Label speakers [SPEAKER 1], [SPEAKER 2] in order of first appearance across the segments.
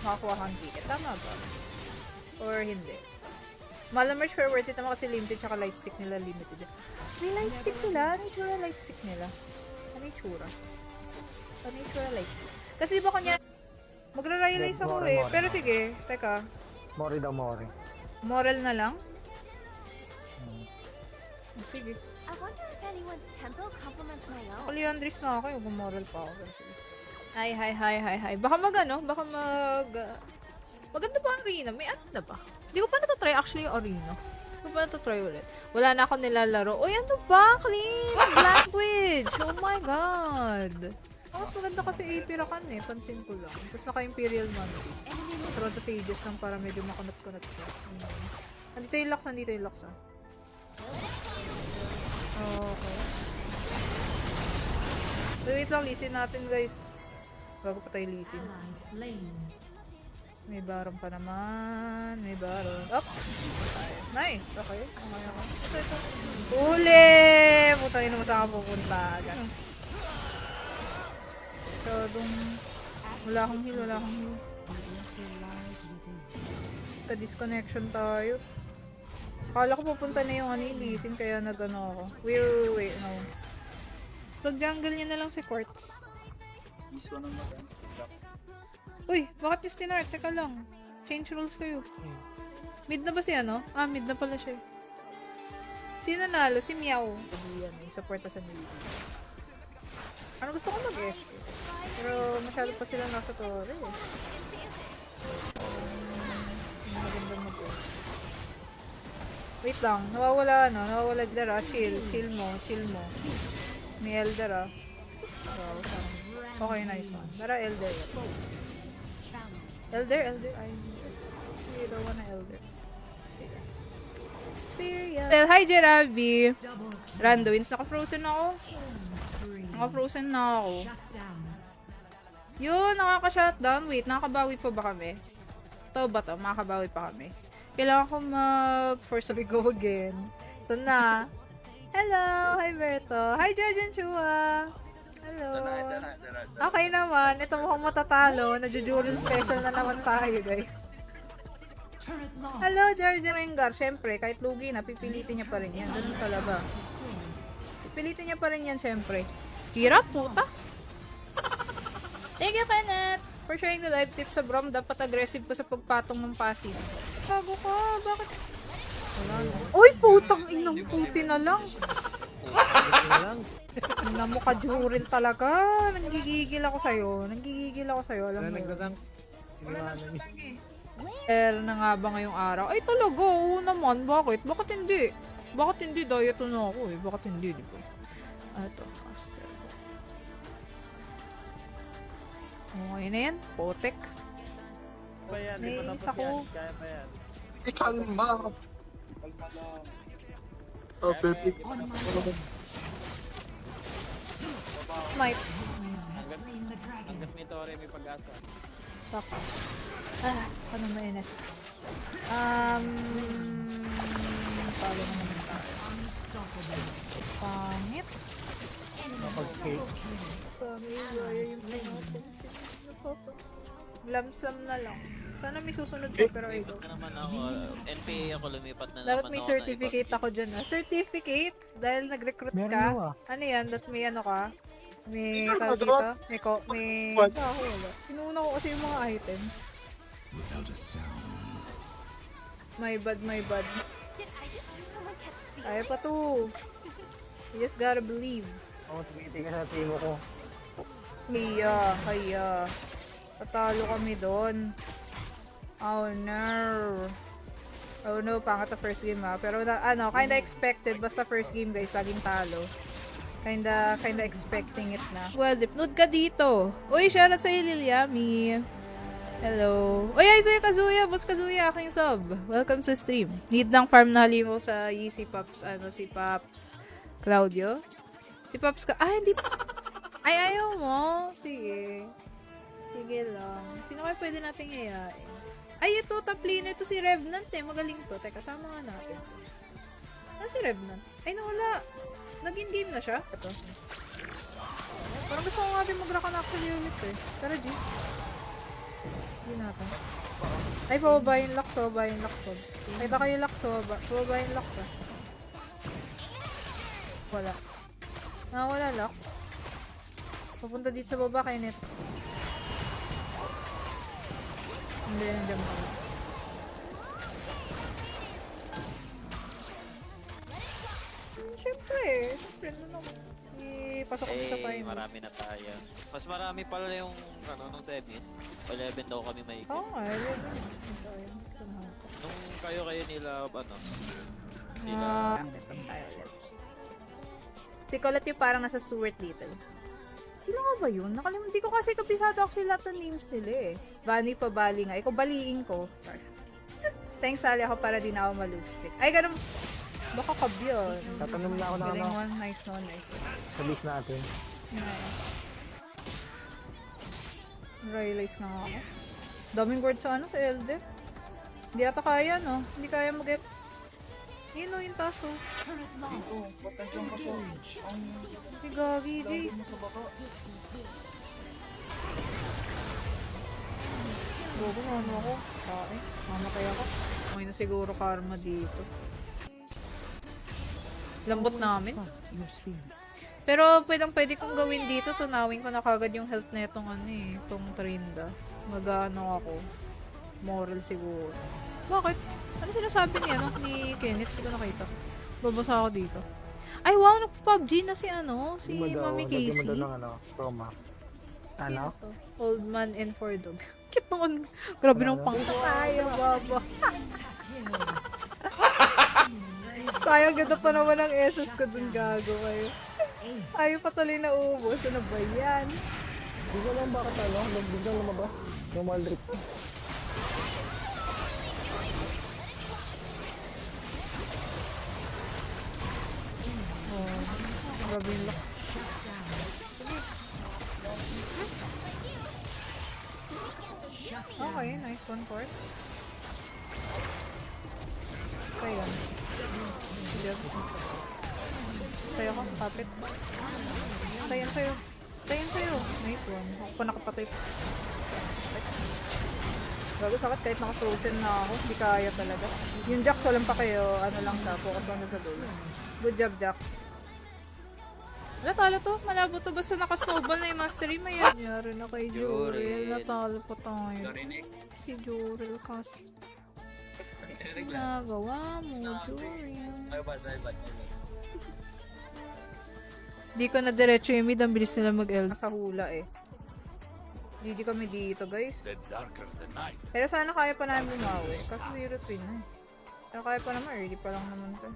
[SPEAKER 1] makakuha kang ticket. Tama ba? Or hindi? Malamerch pero worth it naman kasi limited tsaka light stick nila limited. May light stick sila? Ano yung tsura light stick nila? Ano yung tsura? Ano yung tsura light stick? Kasi di ba kanya magra-realize ako eh. Pero sige, teka.
[SPEAKER 2] Mori daw, Mori.
[SPEAKER 1] Moral na lang? Sige.
[SPEAKER 3] I wonder if anyone's tempo complements my own.
[SPEAKER 1] Ako Leandris na ako, yung moral pa ako. Pero sige. Hi. Baka maganda pa ang arena. May ano na ba? Hindi ko pa natatry actually yung arena. Hindi ko pa natatry ulit. Wala na ako nilalaro. Uy, ano ba? Clean! Language! Oh my god! Mas maganda kasi AP Rakan eh. Pansin ko lang. Tapos naka-Imperial Monty. Sarap the pages lang para medyo makunat-kunat siya. Nandito yung Lux ah. Okay. Wait lang, lisin natin guys. Bago pa tayo lisin. May baron pa naman. May baron. Up! Nice! Okay. Ito. Uli! Putang ina mo saan ka pupunta. Ganun. Wala akong heal. Disconnection tayo. Akala ko pupunta na yung lisin kaya nagano ako. Wait, no. Pag jungle niya na lang si Quartz. Uy, bakit yung stinart? Teka lang. Change rules kayo. Mid na ba si ano? Mid na pala siya. Sino nalo? Si Meow. Yan, yung supporta sa mid. Ano gusto ko mag-SK? Pero masyado pa sila nasa torre eh. Maganda mag-SK. Wait lang, nawawala Dara. Chill mo. May Elder ah. Wow, okay, nice one. Dara Elder. Elder? I don't wanna Elder. Hi Jerabi! Randoins, naka-frozen ako. Yun, nakaka-shutdown. Wait, nakakabawi pa ba kami? Ito ba to? Makakabawi pa kami. Kailangan ko mag-force go again. Ito na. Hello! Hi Berto! Hi Jarjan Chua! Hello! Okay naman. Ito mukhang matatalo. Nadjujurul special na naman tayo guys. Hello Jarjan Rengar. Siyempre, kahit lugi na, pipilitin niya pa rin yan. Ganun talaga. Pipilitin niya pa rin yan siyempre. Hirap, puta! Thank you, Kenneth! For sharing the live tips sa Brom, dapat aggressive ko sa pagpatong ng passive. Bago ka, bakit? Wala na. Uy, putang inang puti na lang. Tingnan mo ka, Juril talaga. Nanggigigil ako sa'yo. Alam mo. Wala na na nga ba ngayong araw? Ay talaga, oo naman. Bakit? Bakit hindi? Diet na ako eh. Bakit hindi, di ba? Ito, Aster. Okay na yan. Potek. Naiinis ako.
[SPEAKER 4] Kalma. Oh, baby.
[SPEAKER 1] Smite.
[SPEAKER 5] Hanggat may tore, may pag-asa.
[SPEAKER 1] Baka. Ano na yun? Palo na naman tayo. Pangit.
[SPEAKER 2] Napag-skate.
[SPEAKER 1] Sabi, gaya yung natin. Glamslam na lang. Sana may susunod pa pero ito.
[SPEAKER 5] Lumipat na naman ako. NPA ako, lumipat na naman
[SPEAKER 1] Dapat may
[SPEAKER 5] ako
[SPEAKER 1] certificate ako dyan. Certificate? Dahil nag-recruit
[SPEAKER 2] Meron
[SPEAKER 1] ka?
[SPEAKER 2] mo,
[SPEAKER 1] Ano yan? That may ano ka? May tawag dito? May... Ako wala. Sinuuna ko kasi yung mga items. My bad.
[SPEAKER 3] Did I just hear someone catch the
[SPEAKER 1] Kaya pa to. You just gotta believe.
[SPEAKER 2] Ako, tumitigil sa timo ko.
[SPEAKER 1] Kaya. Tatalo kami doon. Oh no, pangat na first game ha. Pero kinda expected. Basta first game guys, laging talo. Kinda expecting it na. Well, dipnood ka dito. Uy, shoutout sa'yo, Lilyami. Hello. Uy, ay sa'yo, Kazuya. Boss Kazuya, aking sub. Welcome sa stream. Need ng farm na halimo sa si Pops, si Pops Claudio. Si Pops hindi. Ay, ayaw mo. Sige lang. Sino kayo pwede nating yayain? Ay, ito, top laner to si Revenant eh. Magaling to. Teka, sama nga natin. Si Revenant? Ay, nawala. Nag-in game na siya? Ito. Parang gusto ko nga din mag-rakan actually ulit eh. Tara, G. Hindi na. natin. Ay, pababa yung Lux, pababa yung Lux. Kita kayo Lux, pababa. Pababa yung Lux, ah. Wala. Wala Lux. Papunta dito sa baba kay Net. Hindi, nandiyan mo. Siyempre, na naman. Pasok ko sa
[SPEAKER 5] Eh,
[SPEAKER 1] final.
[SPEAKER 5] marami na tayo. Mas marami pala yung, nung semis. 11 daw kami may
[SPEAKER 1] Oo nga, 11. Sayang.
[SPEAKER 5] Nung kayo nila, nila,
[SPEAKER 1] Tayo ulit. Si Colette yung parang nasa Stuart Little. Sino nga ba yun? Nakalimutan. Hindi ko kasi kabisado actually lahat ng names nila eh. Vani pa bali nga. Ikaw baliin ko. Thanks, sali ako para di na ako malustrik. Ay, ganun. Baka kabyan.
[SPEAKER 2] Tatanong na ako ng
[SPEAKER 1] Galing
[SPEAKER 2] ano,
[SPEAKER 1] one. Nice one. Nice one.
[SPEAKER 2] sa list natin.
[SPEAKER 1] Nice. Realize nga ako. Daming word sa ano, sa Elder. Hindi ata kaya, no? Hindi kaya mag-get. Yun o, yung taso. Si Gagi, Jace. Gogo, ano ako? Kain. Mamatay ako. Okay na siguro karma dito. Lambot namin. Pero pwede kong gawin dito. Tunawin ko na kagad yung health na itong ano eh. Itong Trinda. Mag-ano ako. Moral siguro. Bakit? Ano sinasabi niya no? Ni Kenneth? Hindi ko nakita. Babasa ako dito. Ay wow! Nag-PUBG na si ano? Si Mami Casey.
[SPEAKER 2] Lagyan mo daw ng ano, Roma. Ano?
[SPEAKER 1] Old man and four dog. Cute naman. Grabe nung pangkakaya, baba. Sayang ganda pa naman ang esos ko dun, gago kayo. Ayaw pa tuloy na ubos. Ano ba yan?
[SPEAKER 2] Hindi ko alam bakit ano, biglang lumabas. Yung Maldrip.
[SPEAKER 1] Grabe yung lock. Okay, nice one for it. Try yan. Tayo ko, kapit. Tayan sa'yo. Tayan sa'yo. Nice one. Ako pa nakapatay. Gago sakit kahit naka-frozen na ako. Hindi kaya talaga. Yung Jax, walang pa kayo. Ano lang siya. Focus lang sa goal. Good job, Jax. Wala, talo to. Malabo to. Basta naka-snowball na yung mastery. May nangyari na kay Jurel. Natalo pa tayo. Si Jurel kasi. Nagawa mo, Jurel. Di ko na diretso yung mid. Ang bilis nila mag-L. Sa hula eh. Hindi kami dito, guys. Pero sana kaya pa namin bumawi. Kasi zero pin eh. Pero kaya pa naman. Early pa lang naman to.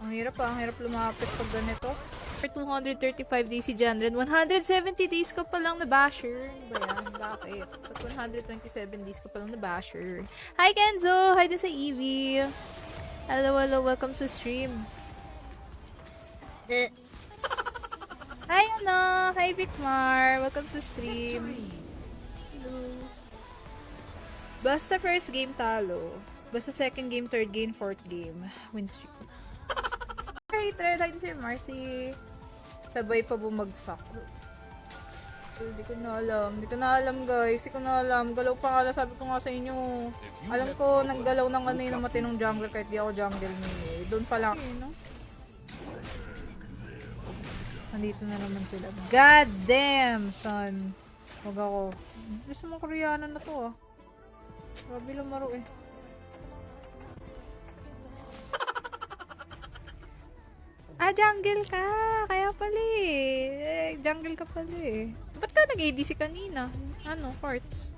[SPEAKER 1] Ang hirap pa, ang hirap lumapit pag ganito. For 235 days si Janren, 170 days ka pa lang na basher. Ano ba yan? Bakit? Pag 127 days ka pa lang na basher. Hi Kenzo! Hi din sa Evie! Hello, hello, welcome sa stream. Hi ano! Hi Vicmar! Welcome sa stream. Hello. Basta first game talo. Basta second game, third game, fourth game. Win streak. Hatred, like si Marcy. Sabay pa bumagsak. Hindi ko na alam. Hindi ko na alam, guys. Hindi ko na alam. Galaw pa nga. Sabi ko nga sa inyo. Alam ko, naggalaw ng ano yung matinong jungler kahit di ako jungle ni. Doon pa lang. No? Nandito na naman sila. God damn, son. Huwag ako. Gusto mong Koreana na to, ah. Grabe lumaro, eh. Ah, jungle ka! Kaya pala eh. Jungle ka pala eh. Ba't ka nag-ADC kanina? Ano, parts?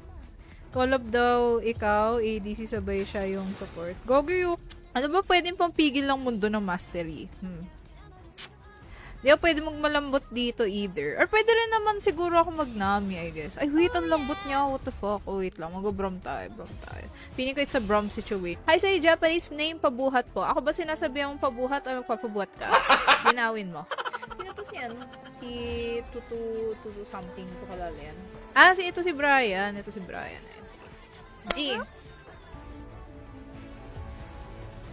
[SPEAKER 1] Collab daw ikaw, ADC sabay siya yung support. Gogo. Ano ba pwedeng pampigil ng mundo ng mastery? Di ako pwede magmalambot dito either. Or pwede rin naman siguro ako mag-Nami, I guess. Ay, wait, ang lambot niya. What the fuck? Oh, wait lang. Mag-Brom tayo. Piling ko it's a Brom situation. Hi, sa Japanese name, pabuhat po. Ako ba sinasabi ang pabuhat o magpapabuhat ka? Ginawin mo. Sino to si ano? Si Tutu something. Ito kalala yan. Ah, ito si Brian. Ito si Brian. Ayan, sige. G.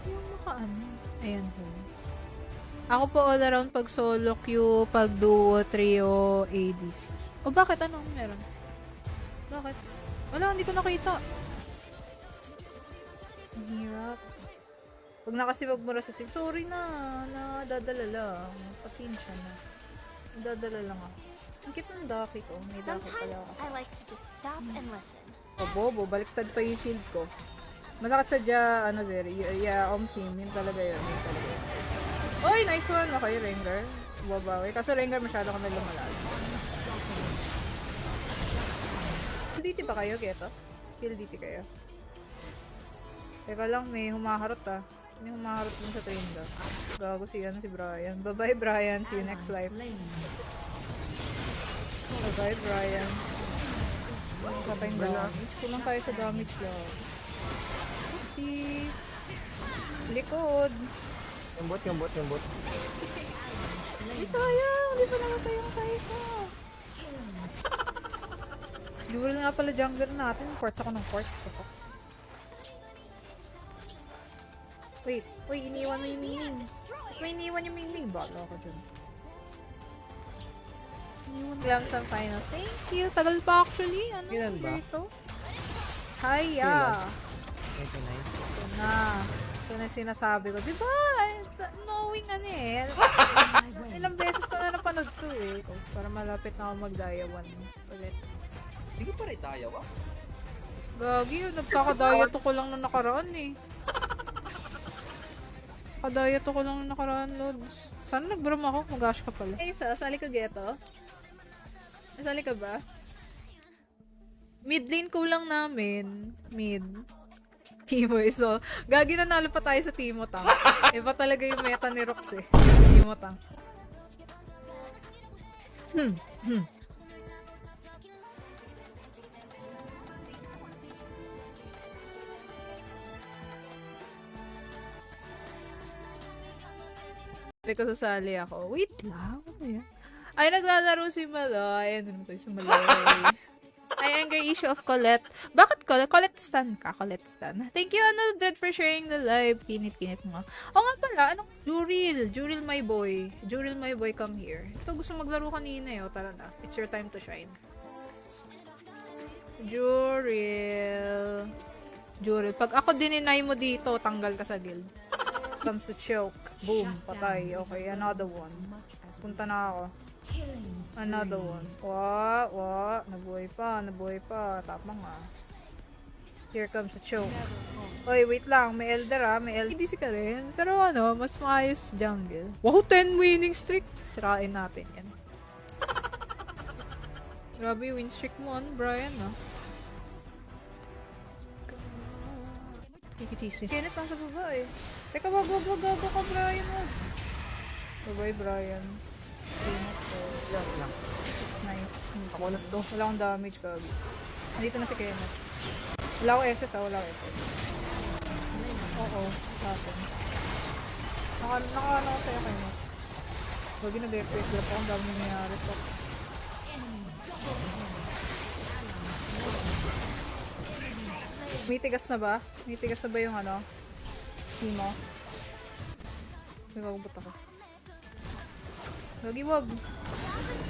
[SPEAKER 1] Yung makaano. Ayan po. Ako po all around pag solo queue, pag duo, trio, ADC. O bakit? Anong meron? Bakit? Wala, hindi ko nakita. Ang hirap. Pag nakasibag mo sa sim, sorry na. Nadadala lang. Pasensya na. Nadadala lang ako. Ang cute ng daki ko. May daki
[SPEAKER 3] Sometimes
[SPEAKER 1] pala ako.
[SPEAKER 3] I like to just stop and listen.
[SPEAKER 1] Oh, bobo. Baliktad pa yung shield ko. Masakit sadya, ano, Zeri. Yeah, Omsim. Yun talaga yun. Yun talaga yun. Oy, nice one. Okay, Rengar. Babawi. Kaso Rengar masyado kami lumalalim. DT ba kayo, Geto? Kill DT kayo. Teka lang, may humaharot ah. May humaharot dun sa train daw. Gago si Brian. Bye-bye, Brian. See you next life. Bye-bye, Brian. Patayang damage. Kulang tayo sa damage lang. Si... Likod.
[SPEAKER 2] Yung bot.
[SPEAKER 1] Ay, sayang! Hindi pa namatay yung Kaisa. Dual nga pala jungler natin. Quartz ako ng quartz. Wait, iniwan mo yung Mingming. May iniwan yung Mingming. Bala ako dyan. Iniwan lang sa finals. Thank you. Tagal pa actually. Ano?
[SPEAKER 2] Kailan ba?
[SPEAKER 1] Ito? Hiya!
[SPEAKER 2] 89.
[SPEAKER 1] Ito na. Ito na sinasabi ko. Diba? Knowing ano eh. Ilang beses ko na napanood to eh. Para malapit na ako mag-Dia 1 ulit.
[SPEAKER 5] Hindi ko pa rin tayo, ah.
[SPEAKER 1] Gagi, nagkaka-diet ko lang nung nakaraan eh. Ka-diet ko lang nung nakaraan, Lods. Sana nag-bram ako, mag-ash ka pala. Hey, sali ka Geto? Sali ka ba? Mid lane ko lang namin. Mid. Timo so gagi nanalo pa tayo sa Timo Tank. Iba talaga yung meta ni Rox eh. Timo Tank. Sabi ko sasali ako. Wait lang. Ano yan? Ay, naglalaro si Malay. Ano to si Malay? Ay, anger issue of Colette. Bakit Colette? Colette stan ka. Colette stan. Thank you, ano, Dread, for sharing the live. Kinit mo. O nga pala, ano? Juril, my boy. Juril, my boy, come here. Ito, gusto maglaro kanina eh. O, tara na. It's your time to shine. Juril. Pag ako dininay mo dito, tanggal ka sa guild. Comes to choke. Boom. Patay. Okay, another one. Punta na ako. Another one. Nabuhay pa. Tapang ah. Here comes the choke. Oy, wait lang. May elder ah. May elder. Hindi si Karen. Pero ano, mas maayos jungle. Wow, 10 winning streak. Sirain natin yan. Grabe yung win streak mo, ano, Brian ah. Kikichismis. Kenneth lang sa baba eh. Teka, wag ka, Brian. Bye-bye, Brian.
[SPEAKER 2] Lang.
[SPEAKER 1] It's nice.
[SPEAKER 2] Ako na to.
[SPEAKER 1] Wala akong damage, kag. Nandito na si Kenneth. Wala akong SS ah, wala akong SS. Oo, lason. Naka-ano ko sa'yo, Kenneth. Wag yung nag-FPS, wala pa akong dami nangyayari pa. May tigas na ba? May tigas na ba yung ano? Timo? Nagagabot ako. Wag.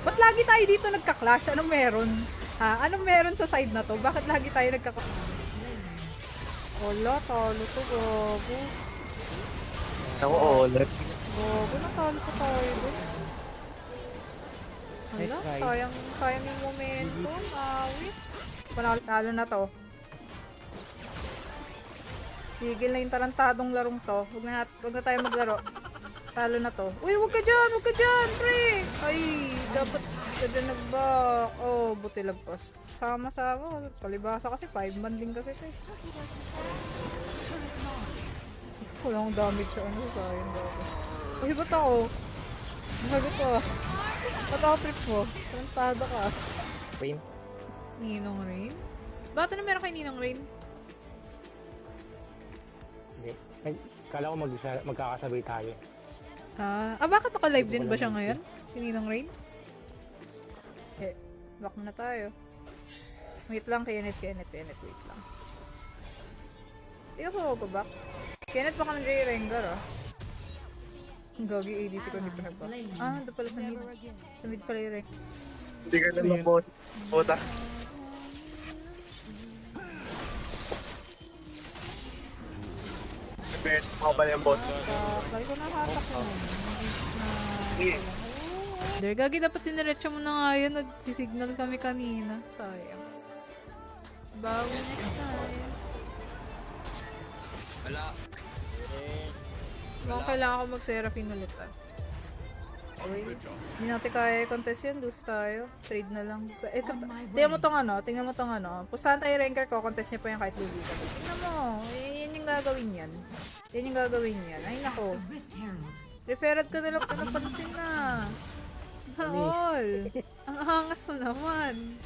[SPEAKER 1] Ba't lagi tayo dito nagka-clash? Anong meron? Ha? Anong meron sa side na to? Bakit lagi tayo nagka-clash? Wala, talo to, gago.
[SPEAKER 2] Ako ulit.
[SPEAKER 1] Gago, natalo pa tayo doon. Hala,
[SPEAKER 2] Nice try.
[SPEAKER 1] sayang yung momentum. Awit. Panalo na to. Tigil na yung tarantadong larong to. Huwag na tayo maglaro. Talo na to. Uy, huwag ka dyan, pre! Ay, dapat ka dyan nag-back. Oh, buti lagpas. Sama-sama. Palibasa kasi, 5-man din kasi ito eh. Wala akong damage sa ano, sayang dapat. Uy, ba't ako? Masagot ko. Ba't ako trip mo? Tarantado ka.
[SPEAKER 2] Pain.
[SPEAKER 1] Ninong Rain? Bakit na meron kay Ninong Rain?
[SPEAKER 2] Hindi. Ay, kala ko magkakasabay tayo.
[SPEAKER 1] Bakit naka-live din ba siya ngayon? Si Ninong Rain? Eh, back na tayo. Wait lang, Kenneth, wait lang. Hindi ka pa mag-back. Kenneth, baka nandiyan yung Rengar ah. Ang gagi ADC ko hindi pa nag-back. Ito pala sa mid. Sa mid pala yung Rengar.
[SPEAKER 4] Hindi ka naman po. Puta.
[SPEAKER 2] Fair, makabal yung bot.
[SPEAKER 1] Lagi ko nakatak yun. There, gagi dapat tiniretso mo na nga yun. Nagsisignal kami kanina. Sayang. Bawi next time.
[SPEAKER 5] Wala.
[SPEAKER 1] Mukhang kailangan ko mag-Seraphine ulit ah. Uy, hindi natin kaya i-contest yan. Lose tayo. Trade na lang. Tingnan mo tong ano. Pustahan tayo ranker ko. Contest niya pa yan kahit lugi ka. Tingnan mo. Yan yung gagawin yan. Yan yung gagawin yan. Ay nako. Referred ka na lang. Panapansin na. All. Ang angas mo naman.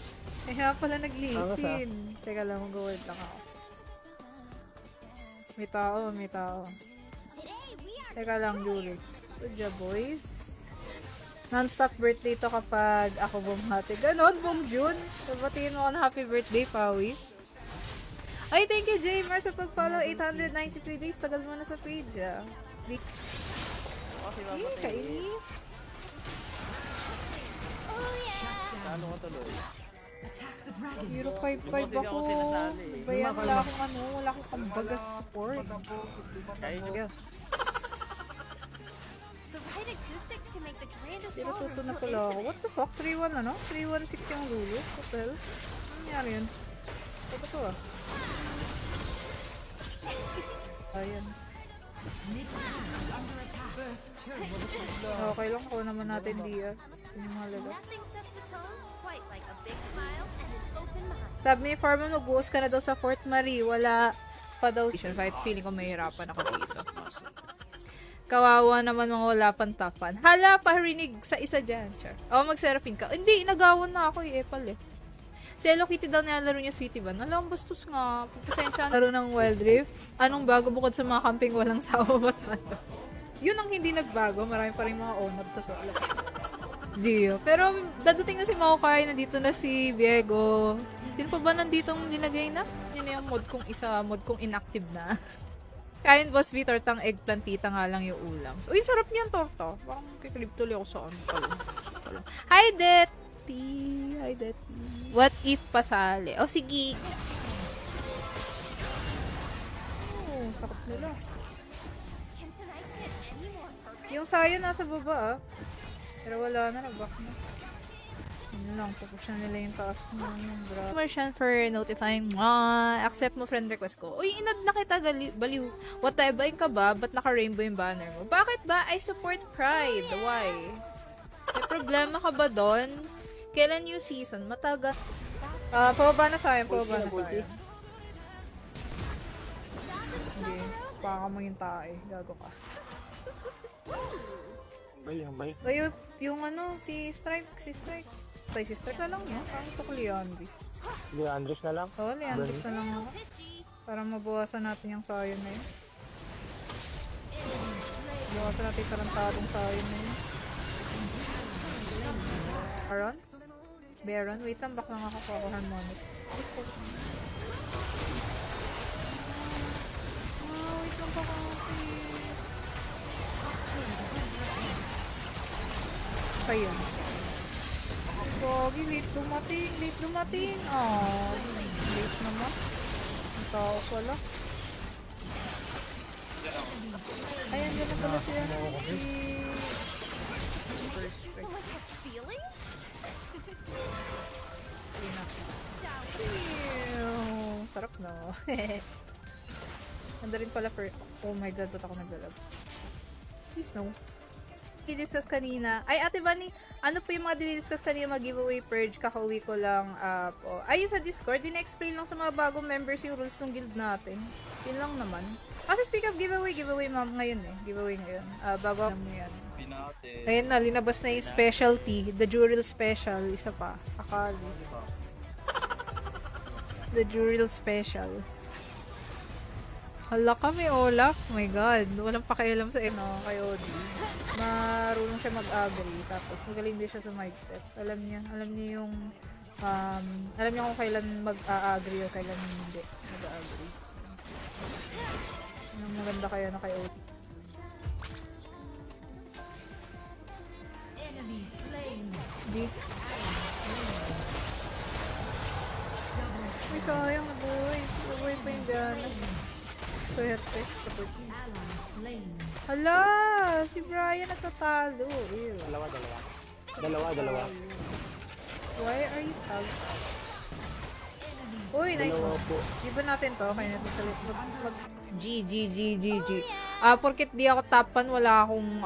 [SPEAKER 1] Kaya pala nag-leasin. Teka lang, mag-word lang ako. May tao. Teka lang, Julie. Good job, boys. Non-stop birthday to kapag ako bumati. Ganon, Bong June. Sabatiin mo ako na happy birthday, Pawi. Ay, thank you, Jamer, sa pag-follow. 893 days. Tagal mo na sa page, ah. Kainis.
[SPEAKER 5] Ano ko tuloy?
[SPEAKER 1] 055 ako. Bayan, wala akong kambaga sa support.
[SPEAKER 5] Kaya nyo.
[SPEAKER 3] The right acoustics can make the grandest
[SPEAKER 1] Pero tuto na
[SPEAKER 3] ballroom
[SPEAKER 1] pala
[SPEAKER 3] feel
[SPEAKER 1] ako. What the fuck? 3-1 ano? 3-1-6 yung Lulu? What the hell? Ano nangyari yun? Ito to ah. Ayan. Okay lang ko naman natin di ah. Yung mga lalo.
[SPEAKER 3] Nothing sets the tone quite like a big smile and an open mind.
[SPEAKER 1] Sabi ni Farman, mag-buhos ka na daw sa Fort Marie. Wala pa daw. Kahit feeling ko mahirapan ako dito. Kawawa naman mga wala pang tapan. Hala, parinig sa isa dyan. Char. Mag-Seraphine ka. Hindi, inagawan na ako Epal eh. Si Hello Kitty daw nilalaro niya Sweetie Van. Alam, bastos nga. Pasensya na. Laro ng Wild Rift. Anong bago bukod sa mga camping walang sawa ba't ano? Yun ang hindi nagbago. Marami pa rin mga owner sa solo. Dio. Pero dadating na si Maokai. Nandito na si Viego. Sino pa ba nandito ang nilagay na? Yun na yung mod kong isa. Mod kong inactive na. Kain boss V, tortang eggplant tita nga lang yung ulam. Uy, sarap niyan torta. Parang kiklip tuloy ako sa ano pala. Hi, Detty! Hi, Detty. What if pasali? Oh, sige. Oh, sakit nila.
[SPEAKER 3] Can tonight get any more perfect?
[SPEAKER 1] Yung sayo nasa baba ah. Pero wala na, nag-back na. Yun lang, pupush na nila yung taas mo yung bra. Merchant for notifying mo. Accept mo friend request ko. Uy, inad na kita baliw. What type ba ka ba? Ba't naka-rainbow yung banner mo? Bakit ba? I support Pride. Why? May problema ka ba doon? Kailan new season? Mataga. Pababa na sayang. Hindi. Baka mo yung tae. Gago ka.
[SPEAKER 2] Bay.
[SPEAKER 1] Yung ano, si Strike. Si Strike na lang niya. Parang gusto ko Leandris.
[SPEAKER 2] Andres na lang.
[SPEAKER 1] Oo, Leandris na lang ako. Para mabawasan natin yung sayo na yun. Bawasan natin yung tarantadong sayo na yun. Baron? Wait lang, baka nga ako harmonic. Wait lang baka Ayun. Gogi, late dumating. Late naman. Ang tao pala. Ayan, dyan na pala siya.
[SPEAKER 3] So like a feeling?
[SPEAKER 1] Sarap na. Ganda rin pala for... Oh my god, ba't ako naglalab? Please no. I-discuss kanina. Ay, Ate Bunny, ano po yung mga dinidiscuss kanina mag-giveaway purge? Kakauwi ko lang po. Ayun sa Discord, din-explain lang sa mga bagong members yung rules ng guild natin. Yun lang naman. Kasi speak of giveaway ma'am ngayon eh. Giveaway ngayon. Bago mo yan. Ayun na, linabas na yung specialty. The Juril Special. Isa pa. Akali. The Juril Special. Hala kami, Olaf. Oh my god. Walang pakialam sa kay Odi. Marunong siya mag-agree. Tapos magaling din siya sa mindset. Alam niya yung alam niya kung kailan mag-agree o kailan hindi mag-agree. Ang maganda kaya na kay Odi. Di. Ay, sayang. Nabuhay pa yung gana. Swerte. Hala! Si Brian natatalo. Ew.
[SPEAKER 2] Dalawa.
[SPEAKER 1] Why are you tagged? Uy, nice
[SPEAKER 2] Dalawa
[SPEAKER 1] one.
[SPEAKER 2] po.
[SPEAKER 1] Di ba natin to? Kaya natin sa G. Porket di ako top 1, wala akong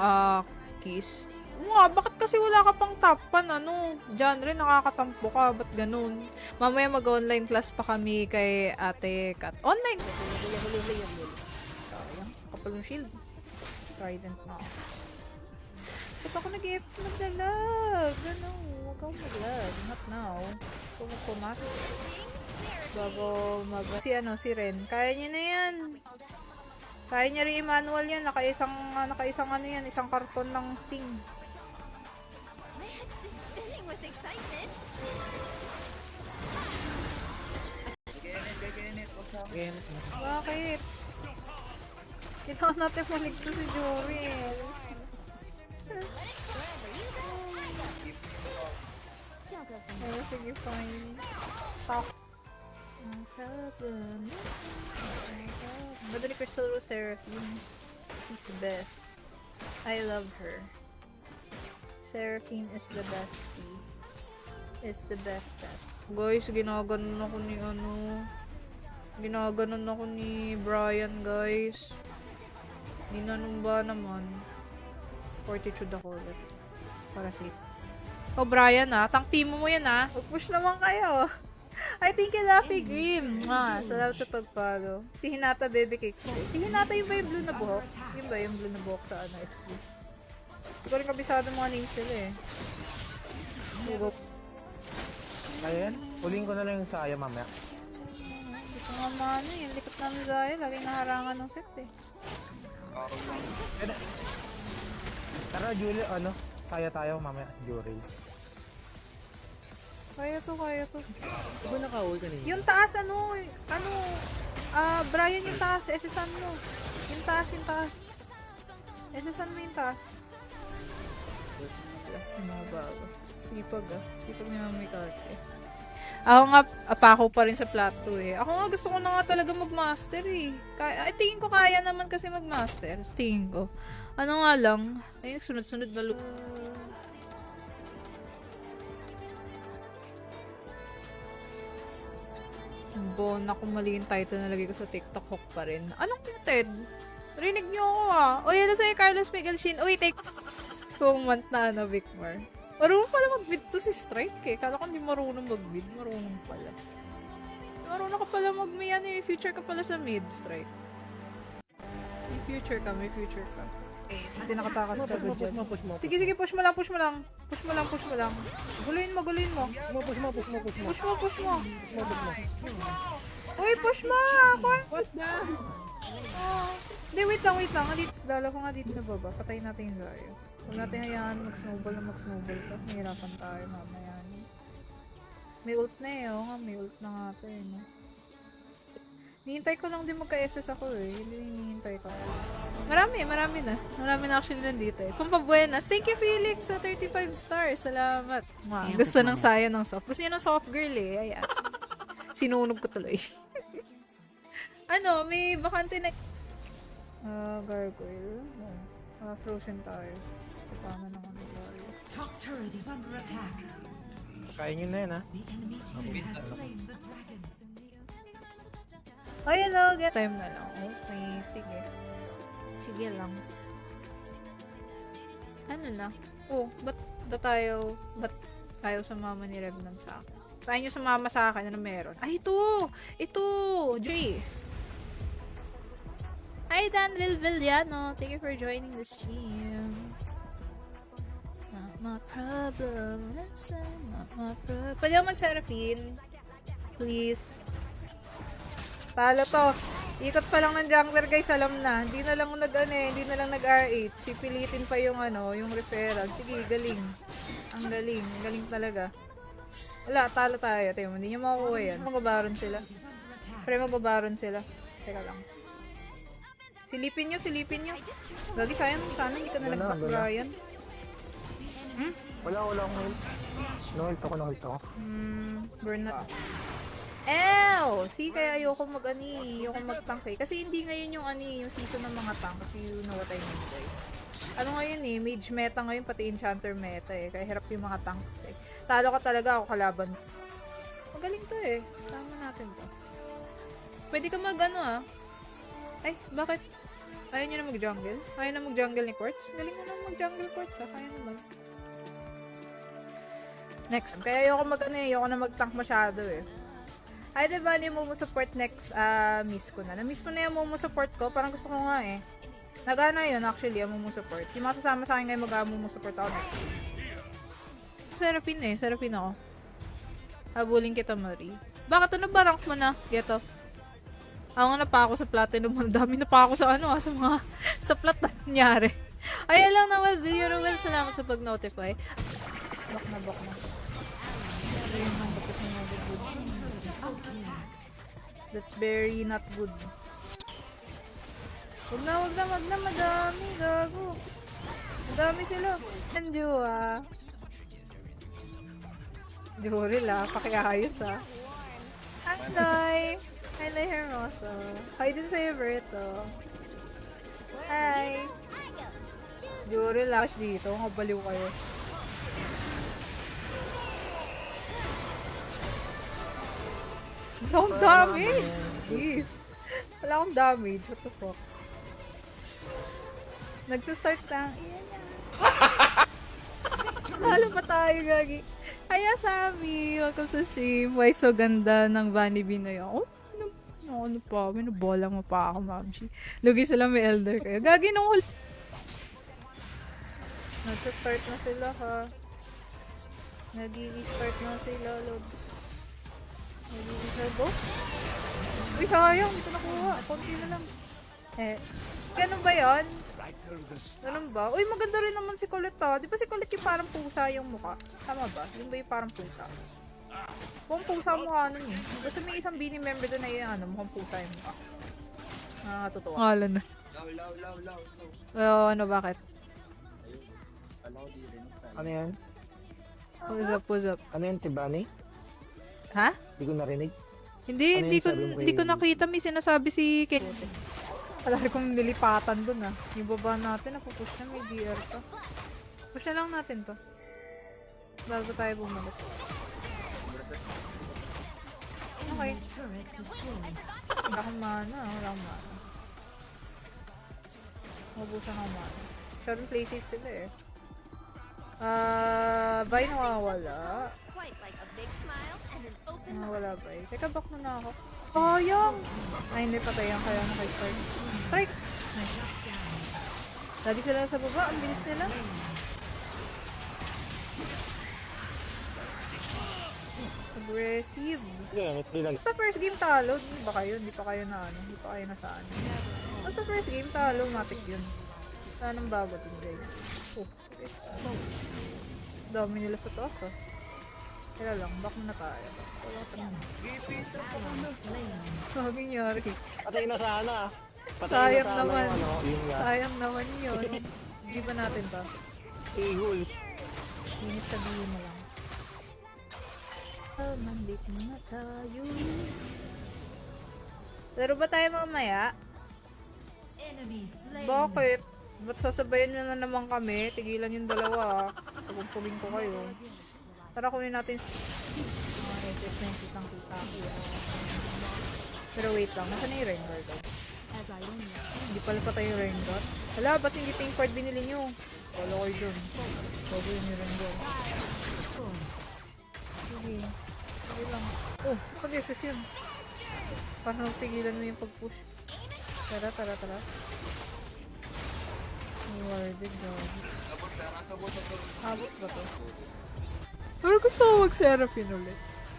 [SPEAKER 1] keys. Bakit kasi wala ka pang top 1? Ano? Genre, nakakatampo ka. Ba't ganun? Mamaya mag-online class pa kami kay Ate Kat. Online! Sayang. Kapal ng shield. Trident na ako. Ba't ako nag-EF maglalag? Ano? Huwag akong maglag. Not now. Kung magpumasok. Bago si Ren. Kaya niya na yan. Kaya niya rin i-manual yan. Nakaisang ano yan. Isang karton ng Sting.
[SPEAKER 3] My head's just spinning with excitement.
[SPEAKER 1] Bakit? Kailangan natin maligtas si Jory.
[SPEAKER 3] Don't go so
[SPEAKER 1] Pero sige, fine. Stop. No problem. Madali Crystal Rose Seraphine. She's the best. I love her. Seraphine is the bestie. Is the bestest. Guys, ginaganon ako ni Ginaganon ako ni Brian, guys. Ninanumba naman. Fortitude ako ulit. Para safe. Oh, Brian tang team mo yan Mag-push naman kayo. I think you Luffy Grim. Salamat sa pag-follow. Si Hinata Baby Cakes. Si Hinata yung ba yung blue na buhok? Yung ba yung blue na buhok sa XP? Hindi ko rin kabisado mga names sila Hugo.
[SPEAKER 2] Ayan, huling ko na lang yung saya mamaya.
[SPEAKER 1] Gusto nga mano yung likot namin Zaya. Laging naharangan ng set
[SPEAKER 2] Tara, Julie, saya tayo mamaya, Jury.
[SPEAKER 1] Kaya to.
[SPEAKER 2] Diba naka-hold kanina?
[SPEAKER 1] Yung taas, Brian, yung taas, SSan mo. Yung taas. SSan mo yung taas. Yung mga bago. Sipag niya may karte. Ako nga, apako pa rin sa plat 2 Ako nga gusto ko na nga talaga mag-master tingin ko kaya naman kasi mag-master. Tingin ko. Ano nga lang, ay sunod-sunod na loop. Bona kung mali yung title na lagay ko sa TikTok, hook pa rin. Anong muted? Rinig niyo ako O yan na sa'yo, Carlos Miguel Shin. Uy, take 2 month na Vicmar. Marunong pala mag-bid to si Strike Kala ko hindi marunong mag-bid. Marunong pala. Marunong ka pala may future ka pala sa mid, Strike. May future ka. Hindi nakatakas ka agad dyan. Sige, push mo lang. Guluhin mo. Push mo. Uy, push mo! What the? Hindi, wait lang. Dala ko nga dito sa baba. Patayin natin yung Zarya. Huwag natin hayaan mag-snowball ka. Mahirapan tayo mamaya. May ult na may ult na nga ito Nihintay ko lang din magka-SS ako Hindi hinihintay ko. Marami na actually nandito Pampabuenas. Thank you, Felix, sa 35 stars. Salamat. Gusto ng saya ng soft. Gusto niya ng soft girl Ayan. Sinunog ko tuloy. May bakante na... gargoyle. Frozen tayo. Kapama ng gargoyle.
[SPEAKER 6] Top turret is under attack.
[SPEAKER 2] Kaya nyo na yan,
[SPEAKER 6] The enemy team has slain the dragon.
[SPEAKER 1] Oh, hello. Get time na lang. Okay, sige. Sige lang. Ano na? Ba't ayaw sumama ni Revenant sa akin? Tayo nyo sumama sa akin. Ano meron? Ito! Dre! Hi, Danril Villano. Thank you for joining the stream. Not my problem. Not my problem. Pwede ako mag-Seraphine? Please. Talo to. Ikot pa lang ng jungler, guys. Alam na. Hindi na lang nag-R8. Pipilitin pa yung referral. Sige, galing. Ang galing. Ang galing talaga. Wala, talo tayo. Tayo, hindi nyo makukuha yan. Magabaron sila. Teka lang. Silipin nyo. Gagi, sayang. Sana hindi ka na nag-back, Brian.
[SPEAKER 2] Wala akong ult. No ult ako.
[SPEAKER 1] Burn na. Ew! See, kaya ayoko ayoko mag-tank eh. Kasi hindi ngayon yung yung season ng mga tank. If you know what I mean, guys. Ano ngayon eh, mage meta ngayon, pati enchanter meta eh. Kaya hirap yung mga tanks eh. Talo ka talaga, ako kalaban. Magaling to eh. Tama natin to. Pwede ka Ay, bakit? Ayaw nyo na mag-jungle? Ayaw na mag-jungle ni Quartz? Galing mo na mag-jungle Quartz ha, kaya naman. Next. Kaya ayoko na mag-tank masyado eh. Ay, diba, yung Momo support next, miss ko na. Na-miss ko na yung Momo support ko, parang gusto ko nga eh. Nagana yun actually, ang Momo support. Yung mga sasama sa akin ngayon mag-Momo support ako next. Serapin ako. Habulin kita, Marie. Bakit ano ba rank mo na? Geto. Ako nga na pa ako sa platinum. Ang dami na pa ako sa sa mga sa plat na nangyari. Ay, lang na video Ruel. Salamat sa pag-notify. Bak na. Ayun ang bakit na good. That's very not good. Wag na. Madami. Gago. Madami sila. Anjua. Joril pakiayos Anday. Hi, Hermoso. Hi din sa'yo, Berto. Hi. Juro, relax dito. Kabaliw kayo. Wala akong damage. Jeez. Wala akong damage. What the fuck? Nagsistart lang. Lalo pa tayo, gagi. Kaya Sammy, welcome sa stream. Why so ganda ng Bunny Binoy ako? Ano pa? Minubola mo pa ako, Mamshi. Lugi sila may elder kayo. Gagi nung nag-start na sila, ha? Nag-i-start na sila, Lobs. Nag-i-start ko? Uy, sayang. Hindi ko nakuha. Konti na lang. Ganun ba yun? Ganun ba? Uy, maganda rin naman si Colette, ha? Di ba si Colette yung parang pusa yung mukha? Tama ba? Yun ba yung parang pusa? Mukhang pusa mukha nun eh. Basta may isang Bini member doon na yung mukhang pusa yung mukha. Nakakatutuwa. Ngalan na. Bakit?
[SPEAKER 2] Ano yan?
[SPEAKER 1] What's up?
[SPEAKER 2] Ano yan, Tibani?
[SPEAKER 1] Ha?
[SPEAKER 2] Hindi ko narinig.
[SPEAKER 1] Hindi,
[SPEAKER 2] Ano yung sabi mo
[SPEAKER 1] hindi ko
[SPEAKER 2] kay-
[SPEAKER 1] nakita. May sinasabi si Ken. Wala kong nilipatan dun Yung baba natin, napupush na. May DR pa. Push na lang natin to. Bago tayo bumalik. Okay.
[SPEAKER 6] Turret destroyed.
[SPEAKER 1] Wala akong mana. Mabusan akong mana. Masyadong play safe sila eh. Bye nawawala.
[SPEAKER 3] Quite like a big smile and an open
[SPEAKER 1] Nawawala bye. Teka, back na ako. Sayang! Ay, hindi patayan kaya naka-start. Strike! Nice. Lagi sila sa baba. Ang bilis nila. Aggressive. Basta first game talo. Hindi ba kayo? Hindi pa kayo nasaan. Basta first game talo. Matik yun. Wala nang bago dun, guys. Dami nila sa taas Kaya lang, back na tayo. Wala pa naman. Huwag nangyari.
[SPEAKER 2] Patay na sana.
[SPEAKER 1] Sayang naman.
[SPEAKER 2] Yun nga.
[SPEAKER 1] Sayang naman yun. Hindi ba natin to?
[SPEAKER 2] Eagles.
[SPEAKER 1] Minit sabihin mo lang. Mandit na tayo. Laro ba tayo mamaya?
[SPEAKER 6] Enemy slain.
[SPEAKER 1] Bakit? Ba't sasabayan nyo na naman kami? Tigilan yung dalawa Pagpulin ko kayo. Tara kunin natin mga SS na yung kitang-kita. Pero wait lang, nasa na yung Rengar daw? Hindi pala pa tayo Rengar. Hala, ba't hindi pink card binili nyo? Wala kayo dun. Bago yun yung Rengar. Sige. Sige lang. Oh, pag-SS yun. Parang pigilan mo yung pag-push. Tara. Warded dog. Abot ba to? Pero gusto ko mag-Seraphine ulit.